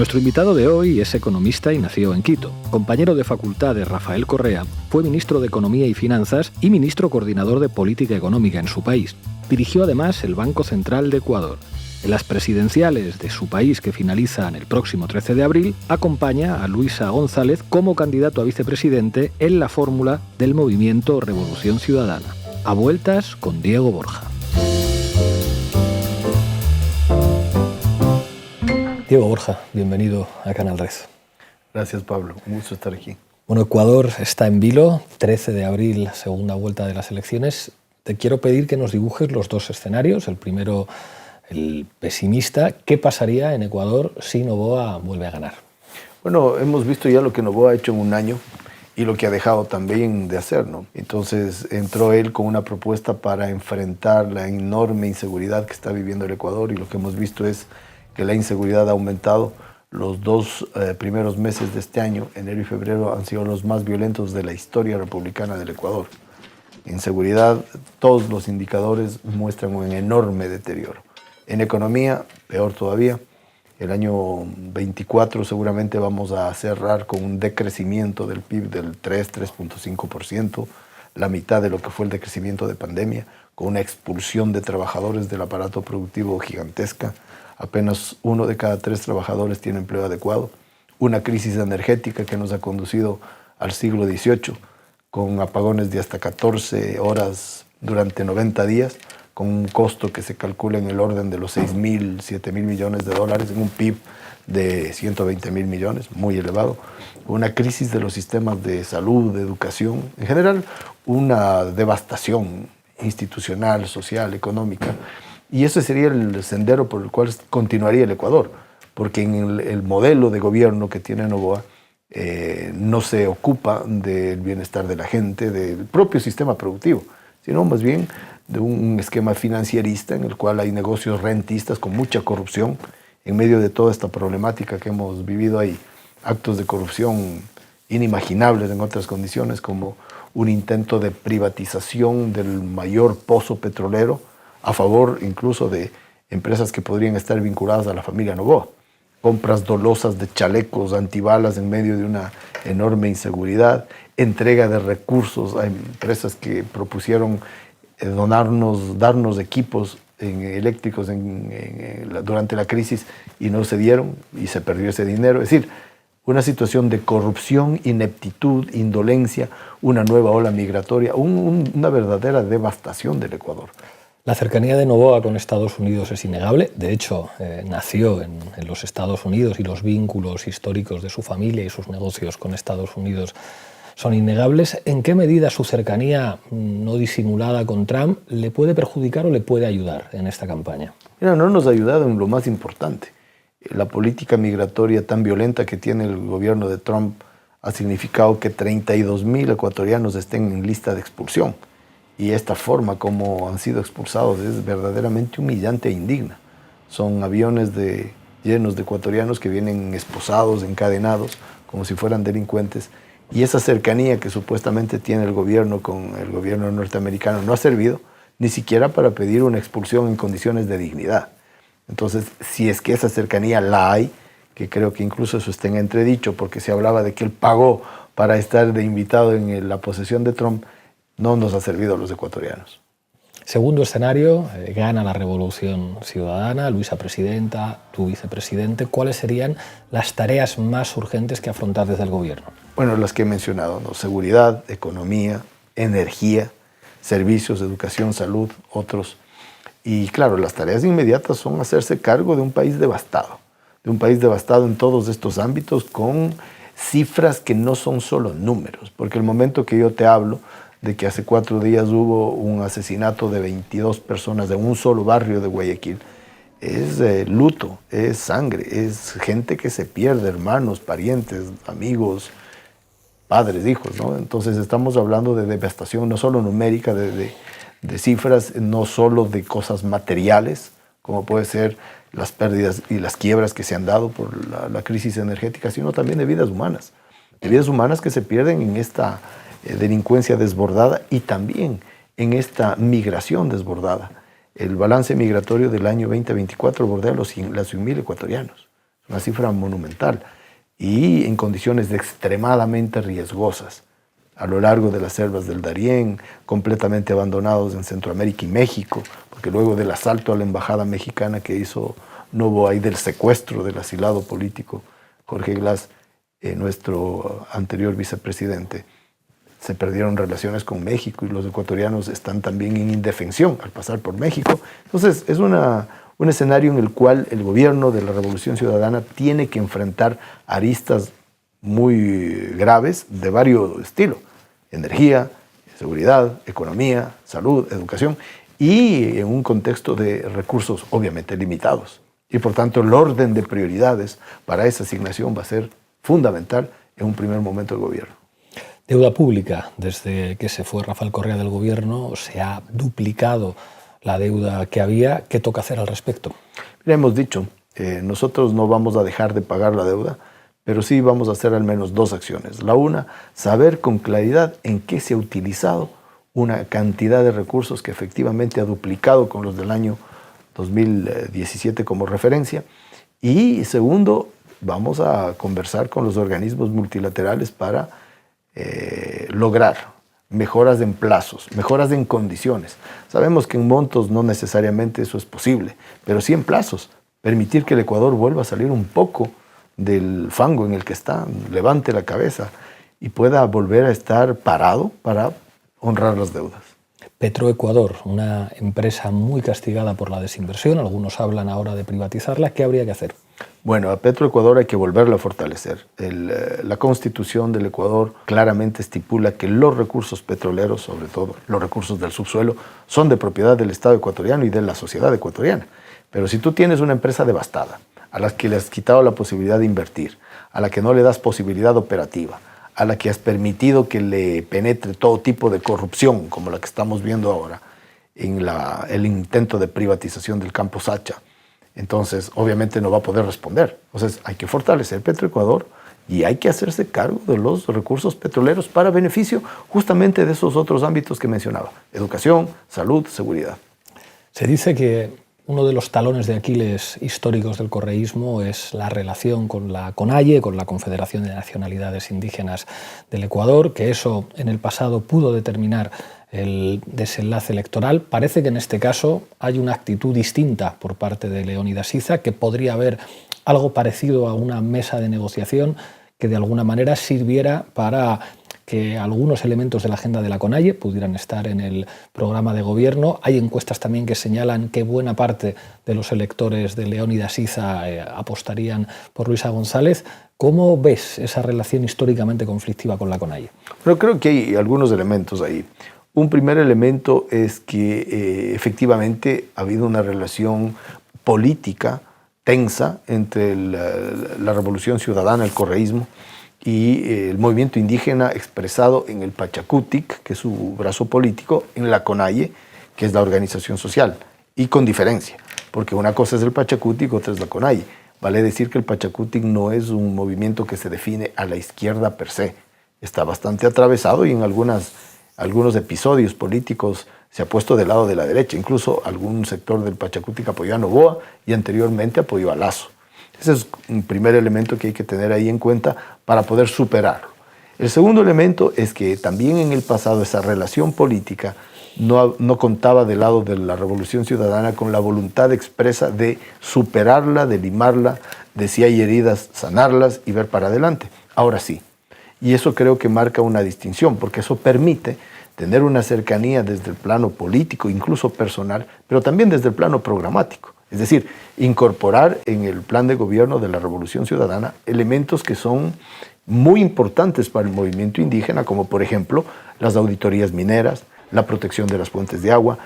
Nuestro invitado de hoy es economista y nació en Quito. Compañero de facultad de Rafael Correa, fue ministro de Economía y Finanzas y ministro coordinador de Política Económica en su país. Dirigió además el Banco Central de Ecuador. En las presidenciales de su país, que finalizan el próximo 13 de abril, acompaña a Luisa González como candidato a vicepresidente en la fórmula del movimiento Revolución Ciudadana. A vueltas con Diego Borja. Diego Borja, bienvenido a Canal Red. Gracias, Pablo. Un gusto estar aquí. Bueno, Ecuador está en vilo, 13 de abril, segunda vuelta de las elecciones. Te quiero pedir que nos dibujes los dos escenarios. El primero, el pesimista. ¿Qué pasaría en Ecuador si Noboa vuelve a ganar? Bueno, hemos visto ya lo que Noboa ha hecho en un año y lo que ha dejado también de hacer, ¿no? Entonces entró él con una propuesta para enfrentar la enorme inseguridad que está viviendo el Ecuador, y lo que hemos visto es que la inseguridad ha aumentado. Los dos primeros meses de este año, enero y febrero, han sido los más violentos de la historia republicana del Ecuador. En seguridad, todos los indicadores muestran un enorme deterioro. En economía, peor todavía. El año 24 seguramente vamos a cerrar con un decrecimiento del PIB del 3.5%, la mitad de lo que fue el decrecimiento de pandemia, con una expulsión de trabajadores del aparato productivo gigantesca. Apenas 1 de cada 3 trabajadores tiene empleo adecuado. Una crisis energética que nos ha conducido al siglo XVIII, con apagones de hasta 14 horas durante 90 días, con un costo que se calcula en el orden de los 6.000, 7.000 millones de dólares, en un PIB de 120.000 millones, muy elevado. Una crisis de los sistemas de salud, de educación, en general una devastación institucional, social, económica. Y ese sería el sendero por el cual continuaría el Ecuador, porque en el modelo de gobierno que tiene Noboa no se ocupa del bienestar de la gente, del propio sistema productivo, sino más bien de un esquema financierista en el cual hay negocios rentistas con mucha corrupción. En medio de toda esta problemática que hemos vivido hay actos de corrupción inimaginables en otras condiciones, como un intento de privatización del mayor pozo petrolero, a favor incluso de empresas que podrían estar vinculadas a la familia Noboa. Compras dolosas de chalecos antibalas en medio de una enorme inseguridad, entrega de recursos a empresas que propusieron darnos equipos eléctricos durante la crisis y no se dieron y se perdió ese dinero. Es decir, una situación de corrupción, ineptitud, indolencia, una nueva ola migratoria, una verdadera devastación del Ecuador. La cercanía de Noboa con Estados Unidos es innegable. De hecho, nació en los Estados Unidos y los vínculos históricos de su familia y sus negocios con Estados Unidos son innegables. ¿En qué medida su cercanía no disimulada con Trump le puede perjudicar o le puede ayudar en esta campaña? Mira, no nos ha ayudado en lo más importante. La política migratoria tan violenta que tiene el gobierno de Trump ha significado que 32.000 ecuatorianos estén en lista de expulsión. Y esta forma como han sido expulsados es verdaderamente humillante e indigna. Son aviones llenos de ecuatorianos que vienen esposados, encadenados, como si fueran delincuentes. Y esa cercanía que supuestamente tiene el gobierno con el gobierno norteamericano no ha servido ni siquiera para pedir una expulsión en condiciones de dignidad. Entonces, si es que esa cercanía la hay, que creo que incluso eso está en entredicho, porque se hablaba de que él pagó para estar de invitado en la posesión de Trump, no nos ha servido a los ecuatorianos. Segundo escenario, gana la Revolución Ciudadana, Luisa presidenta, tú vicepresidente. ¿Cuáles serían las tareas más urgentes que afrontar desde el gobierno? Bueno, las que he mencionado, ¿no? Seguridad, economía, energía, servicios, educación, salud, otros. Y claro, las tareas inmediatas son hacerse cargo de un país devastado en todos estos ámbitos, con cifras que no son solo números, porque el momento que yo te hablo de que hace 4 días hubo un asesinato de 22 personas en un solo barrio de Guayaquil, es luto, es sangre, es gente que se pierde, hermanos, parientes, amigos, padres, hijos, ¿no? Entonces estamos hablando de devastación no solo numérica, de cifras, no solo de cosas materiales, como puede ser las pérdidas y las quiebras que se han dado por la crisis energética, sino también de vidas humanas que se pierden en esta delincuencia desbordada y también en esta migración desbordada. El balance migratorio del año 2024 bordea los 100.000 ecuatorianos. una cifra monumental, y en condiciones extremadamente riesgosas, a lo largo de las selvas del Darién, completamente abandonados en Centroamérica y México, porque luego del asalto a la embajada mexicana que hizo Noboa y del secuestro del asilado político Jorge Glass, nuestro anterior vicepresidente, se perdieron relaciones con México y los ecuatorianos están también en indefensión al pasar por México. Entonces es un escenario en el cual el gobierno de la Revolución Ciudadana tiene que enfrentar aristas muy graves de varios estilos: energía, seguridad, economía, salud, educación, y en un contexto de recursos obviamente limitados. Y por tanto el orden de prioridades para esa asignación va a ser fundamental en un primer momento del gobierno. Deuda pública. Desde que se fue Rafael Correa del gobierno se ha duplicado la deuda que había. ¿Qué toca hacer al respecto? Mira, hemos dicho, nosotros no vamos a dejar de pagar la deuda, pero sí vamos a hacer al menos dos acciones. La una, saber con claridad en qué se ha utilizado una cantidad de recursos que efectivamente ha duplicado con los del año 2017 como referencia. Y segundo, vamos a conversar con los organismos multilaterales para lograr mejoras en plazos, mejoras en condiciones. Sabemos que en montos no necesariamente eso es posible, pero sí en plazos. Permitir que el Ecuador vuelva a salir un poco del fango en el que está, levante la cabeza y pueda volver a estar parado para honrar las deudas. Petroecuador, una empresa muy castigada por la desinversión, algunos hablan ahora de privatizarla. ¿Qué habría que hacer? Bueno, a Petroecuador hay que volverla a fortalecer. La Constitución del Ecuador claramente estipula que los recursos petroleros, sobre todo los recursos del subsuelo, son de propiedad del Estado ecuatoriano y de la sociedad ecuatoriana. Pero si tú tienes una empresa devastada, a la que le has quitado la posibilidad de invertir, a la que no le das posibilidad operativa, a la que has permitido que le penetre todo tipo de corrupción, como la que estamos viendo ahora en el intento de privatización del Campo Sacha, entonces obviamente no va a poder responder. Entonces hay que fortalecer Petroecuador y hay que hacerse cargo de los recursos petroleros para beneficio justamente de esos otros ámbitos que mencionaba: educación, salud, seguridad. Se dice que uno de los talones de Aquiles históricos del correísmo es la relación con la CONAIE, con la Confederación de Nacionalidades Indígenas del Ecuador, que eso en el pasado pudo determinar el desenlace electoral. Parece que en este caso hay una actitud distinta por parte de Leónidas Iza, que podría haber algo parecido a una mesa de negociación que de alguna manera sirviera para que algunos elementos de la agenda de la CONAIE pudieran estar en el programa de gobierno. Hay encuestas también que señalan que buena parte de los electores de Leónidas Iza apostarían por Luisa González. ¿Cómo ves esa relación históricamente conflictiva con la CONAIE? Pero creo que hay algunos elementos ahí. Un primer elemento es que efectivamente ha habido una relación política tensa entre la Revolución Ciudadana, el correísmo, y el movimiento indígena expresado en el Pachacutic, que es su brazo político, en la CONAIE, que es la organización social, y con diferencia, porque una cosa es el Pachacutic, otra es la CONAIE. Vale decir que el Pachacutic no es un movimiento que se define a la izquierda per se, está bastante atravesado y en algunos episodios políticos se ha puesto del lado de la derecha, incluso algún sector del Pachacutic apoyó a Noboa y anteriormente apoyó a Lasso. Ese es un primer elemento que hay que tener ahí en cuenta para poder superarlo. El segundo elemento es que también en el pasado esa relación política no contaba del lado de la Revolución Ciudadana con la voluntad expresa de superarla, de limarla, de si hay heridas, sanarlas y ver para adelante. Ahora sí. Y eso creo que marca una distinción, porque eso permite tener una cercanía desde el plano político, incluso personal, pero también desde el plano programático. Es decir, incorporar en el plan de gobierno de la Revolución Ciudadana elementos que son muy importantes para el movimiento indígena, como por ejemplo las auditorías mineras, la protección de las fuentes de agua,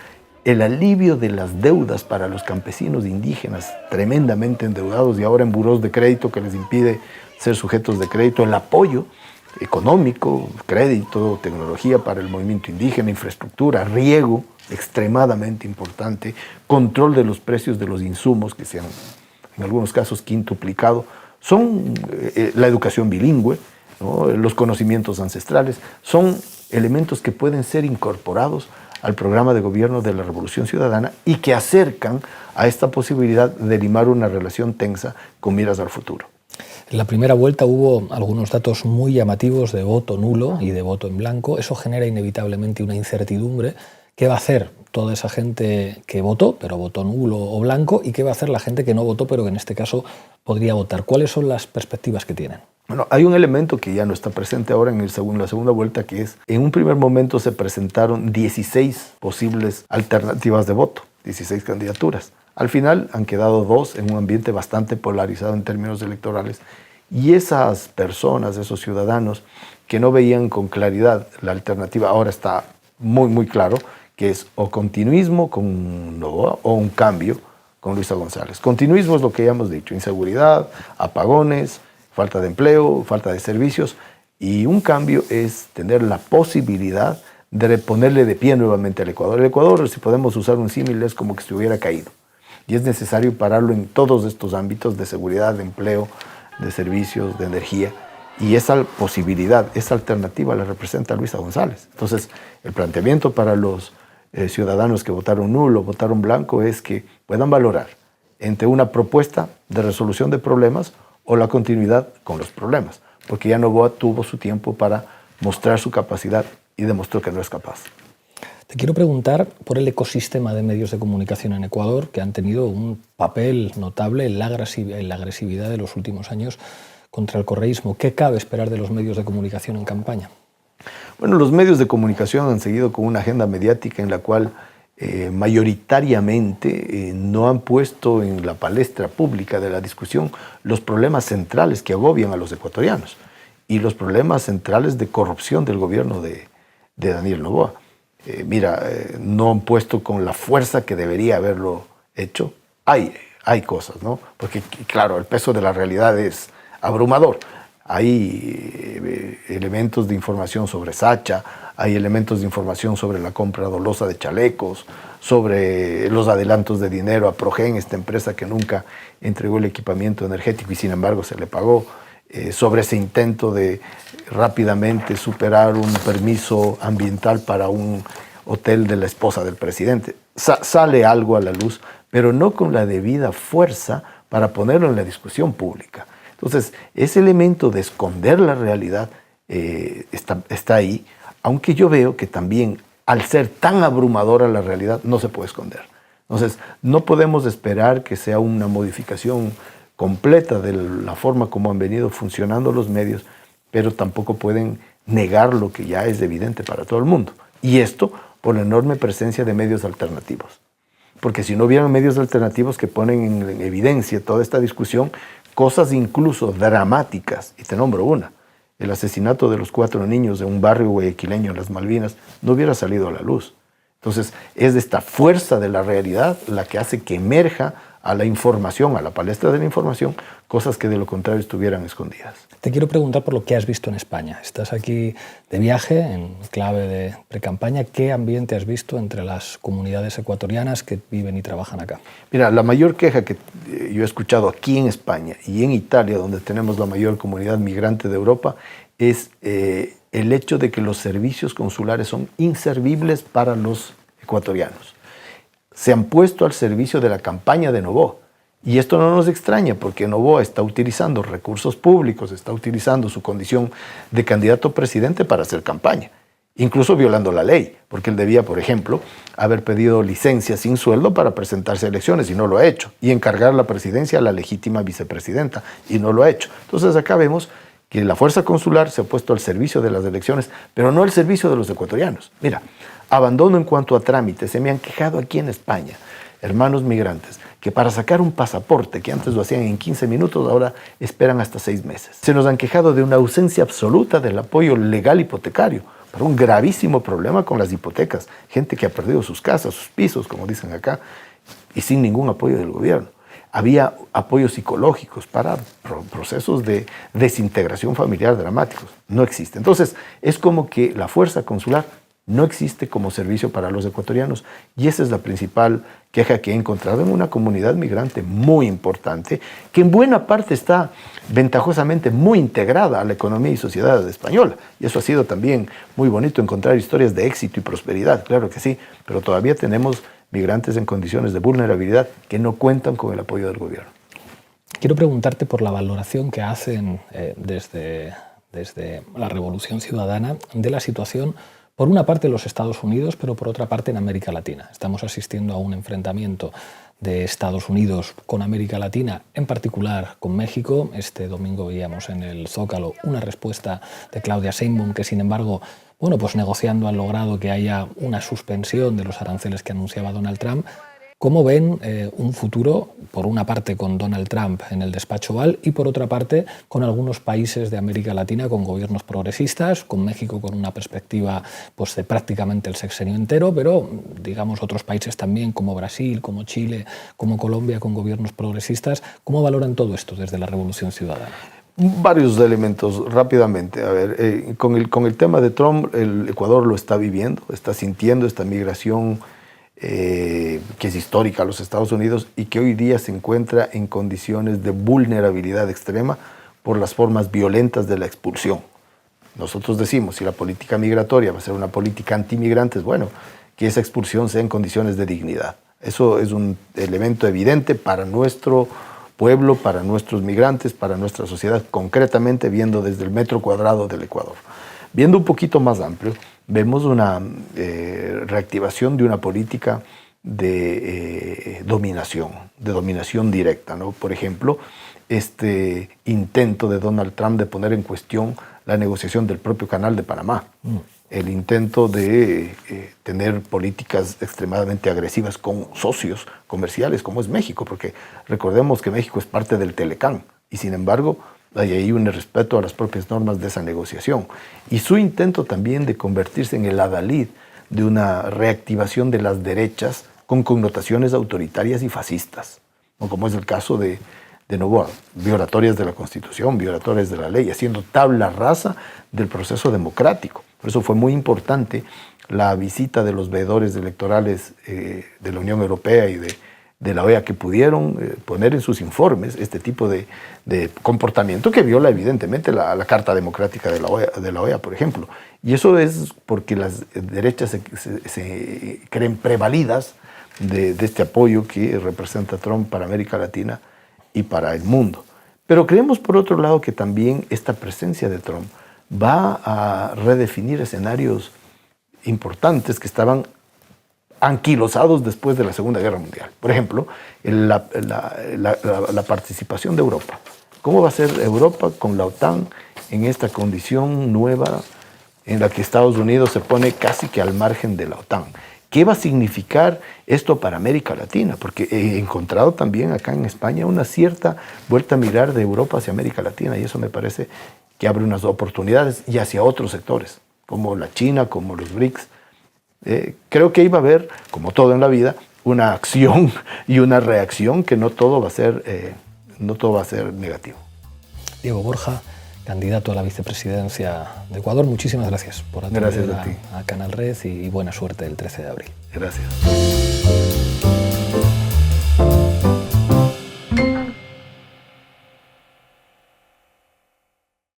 el alivio de las deudas para los campesinos indígenas tremendamente endeudados y ahora en burós de crédito que les impide ser sujetos de crédito, el apoyo económico, crédito, tecnología para el movimiento indígena, infraestructura, riego, extremadamente importante, control de los precios de los insumos que se han, en algunos casos, quintuplicado, son la educación bilingüe, ¿no? Los conocimientos ancestrales, son elementos que pueden ser incorporados al programa de gobierno de la Revolución Ciudadana y que acercan a esta posibilidad de limar una relación tensa con miras al futuro. En la primera vuelta hubo algunos datos muy llamativos de voto nulo y de voto en blanco. Eso genera inevitablemente una incertidumbre. ¿Qué va a hacer toda esa gente que votó, pero votó nulo o blanco? ¿Y qué va a hacer la gente que no votó, pero que en este caso podría votar? ¿Cuáles son las perspectivas que tienen? Bueno, hay un elemento que ya no está presente ahora en la segunda vuelta, que es, en un primer momento se presentaron 16 posibles alternativas de voto, 16 candidaturas. Al final han quedado 2 en un ambiente bastante polarizado en términos electorales, y esas personas, esos ciudadanos que no veían con claridad la alternativa, ahora está muy, muy claro que es o continuismo con Noboa o un cambio con Luisa González. Continuismo es lo que ya hemos dicho: inseguridad, apagones, falta de empleo, falta de servicios, y un cambio es tener la posibilidad de ponerle de pie nuevamente al Ecuador. El Ecuador, si podemos usar un símil, es como que se hubiera caído, y es necesario pararlo en todos estos ámbitos de seguridad, de empleo, de servicios, de energía, y esa posibilidad, esa alternativa la representa Luisa González. Entonces, el planteamiento para los ciudadanos que votaron nulo, votaron blanco, es que puedan valorar entre una propuesta de resolución de problemas o la continuidad con los problemas, porque ya Noboa tuvo su tiempo para mostrar su capacidad y demostró que no es capaz. Te quiero preguntar por el ecosistema de medios de comunicación en Ecuador, que han tenido un papel notable en la agresividad de los últimos años contra el correísmo. ¿Qué cabe esperar de los medios de comunicación en campaña? Bueno, los medios de comunicación han seguido con una agenda mediática en la cual mayoritariamente no han puesto en la palestra pública de la discusión los problemas centrales que agobian a los ecuatorianos y los problemas centrales de corrupción del gobierno de Daniel Noboa. No han puesto con la fuerza que debería haberlo hecho. Hay cosas, ¿no? Porque, claro, el peso de la realidad es abrumador. Hay elementos de información sobre Sacha, hay elementos de información sobre la compra dolosa de chalecos, sobre los adelantos de dinero a Progen, esta empresa que nunca entregó el equipamiento energético y sin embargo se le pagó, sobre ese intento de rápidamente superar un permiso ambiental para un hotel de la esposa del presidente. Sale algo a la luz, pero no con la debida fuerza para ponerlo en la discusión pública. Entonces, ese elemento de esconder la realidad está ahí, aunque yo veo que también, al ser tan abrumadora la realidad, no se puede esconder. Entonces, no podemos esperar que sea una modificación completa de la forma como han venido funcionando los medios, pero tampoco pueden negar lo que ya es evidente para todo el mundo. Y esto por la enorme presencia de medios alternativos. Porque si no hubieran medios alternativos que ponen en evidencia toda esta discusión, cosas incluso dramáticas, y te nombro una: el asesinato de los 4 niños de un barrio guayaquileño en las Malvinas no hubiera salido a la luz. Entonces, es esta fuerza de la realidad la que hace que emerja a la información, a la palestra de la información, cosas que de lo contrario estuvieran escondidas. Te quiero preguntar por lo que has visto en España. Estás aquí de viaje, en clave de precampaña. ¿Qué ambiente has visto entre las comunidades ecuatorianas que viven y trabajan acá? Mira, la mayor queja que yo he escuchado aquí en España y en Italia, donde tenemos la mayor comunidad migrante de Europa, es el hecho de que los servicios consulares son inservibles para los ecuatorianos. Se han puesto al servicio de la campaña de Noboa. Y esto no nos extraña, porque Noboa está utilizando recursos públicos, está utilizando su condición de candidato a presidente para hacer campaña, incluso violando la ley, porque él debía, por ejemplo, haber pedido licencia sin sueldo para presentarse a elecciones y no lo ha hecho, y encargar la presidencia a la legítima vicepresidenta y no lo ha hecho. Entonces acá vemos que la fuerza consular se ha puesto al servicio de las elecciones, pero no al servicio de los ecuatorianos. Mira, abandono en cuanto a trámites. Se me han quejado aquí en España hermanos migrantes que para sacar un pasaporte que antes lo hacían en 15 minutos, ahora esperan hasta 6 meses. Se nos han quejado de una ausencia absoluta del apoyo legal hipotecario, por un gravísimo problema con las hipotecas. Gente que ha perdido sus casas, sus pisos, como dicen acá, y sin ningún apoyo del gobierno. Había apoyos psicológicos para procesos de desintegración familiar dramáticos. No existe. Entonces, es como que la fuerza consular no existe como servicio para los ecuatorianos. Y esa es la principal queja que he encontrado en una comunidad migrante muy importante, que en buena parte está ventajosamente muy integrada a la economía y sociedad española. Y eso ha sido también muy bonito, encontrar historias de éxito y prosperidad, claro que sí, pero todavía tenemos migrantes en condiciones de vulnerabilidad que no cuentan con el apoyo del gobierno. Quiero preguntarte por la valoración que hacen desde la Revolución Ciudadana de la situación, por una parte en los Estados Unidos, pero por otra parte en América Latina. Estamos asistiendo a un enfrentamiento de Estados Unidos con América Latina, en particular con México. Este domingo veíamos en el Zócalo una respuesta de Claudia Sheinbaum que, sin embargo, bueno, pues negociando han logrado que haya una suspensión de los aranceles que anunciaba Donald Trump. ¿Cómo ven un futuro, por una parte con Donald Trump en el despacho Oval y por otra parte con algunos países de América Latina con gobiernos progresistas, con México con una perspectiva pues, de prácticamente el sexenio entero, pero digamos otros países también como Brasil, como Chile, como Colombia con gobiernos progresistas? ¿Cómo valoran todo esto desde la Revolución Ciudadana? Varios elementos rápidamente. A ver, con el tema de Trump, el Ecuador lo está viviendo, está sintiendo esta migración que es histórica a los Estados Unidos y que hoy día se encuentra en condiciones de vulnerabilidad extrema por las formas violentas de la expulsión. Nosotros decimos, si la política migratoria va a ser una política antimigrantes, bueno, que esa expulsión sea en condiciones de dignidad. Eso es un elemento evidente para nuestro pueblo, para nuestros migrantes, para nuestra sociedad, concretamente viendo desde el metro cuadrado del Ecuador. Viendo un poquito más amplio, vemos una reactivación de una política de dominación directa, ¿no? Por ejemplo, este intento de Donald Trump de poner en cuestión la negociación del propio Canal de Panamá, el intento de tener políticas extremadamente agresivas con socios comerciales como es México, porque recordemos que México es parte del Telecán y sin embargo hay ahí un irrespeto a las propias normas de esa negociación. Y su intento también de convertirse en el adalid de una reactivación de las derechas con connotaciones autoritarias y fascistas, ¿no? Como es el caso de Novoa, violatorias de la Constitución, violatorias de la ley, haciendo tabla rasa del proceso democrático. Por eso fue muy importante la visita de los veedores electorales de la Unión Europea y de la OEA que pudieron poner en sus informes este tipo de comportamiento que viola evidentemente la Carta Democrática de la OEA, por ejemplo. Y eso es porque las derechas se creen prevalidas de este apoyo que representa Trump para América Latina y para el mundo. Pero creemos, por otro lado, que también esta presencia de Trump va a redefinir escenarios importantes que estaban anquilosados después de la Segunda Guerra Mundial. Por ejemplo, la participación de Europa. ¿Cómo va a ser Europa con la OTAN en esta condición nueva en la que Estados Unidos se pone casi que al margen de la OTAN? ¿Qué va a significar esto para América Latina? Porque he encontrado también acá en España una cierta vuelta a mirar de Europa hacia América Latina y eso me parece que abre unas oportunidades y hacia otros sectores, como la China, como los BRICS. Creo que iba a haber, como todo en la vida, una acción y una reacción que no todo va a ser negativo. Diego Borja, candidato a la vicepresidencia de Ecuador, muchísimas gracias por atender a Canal Red y buena suerte el 13 de abril. Gracias.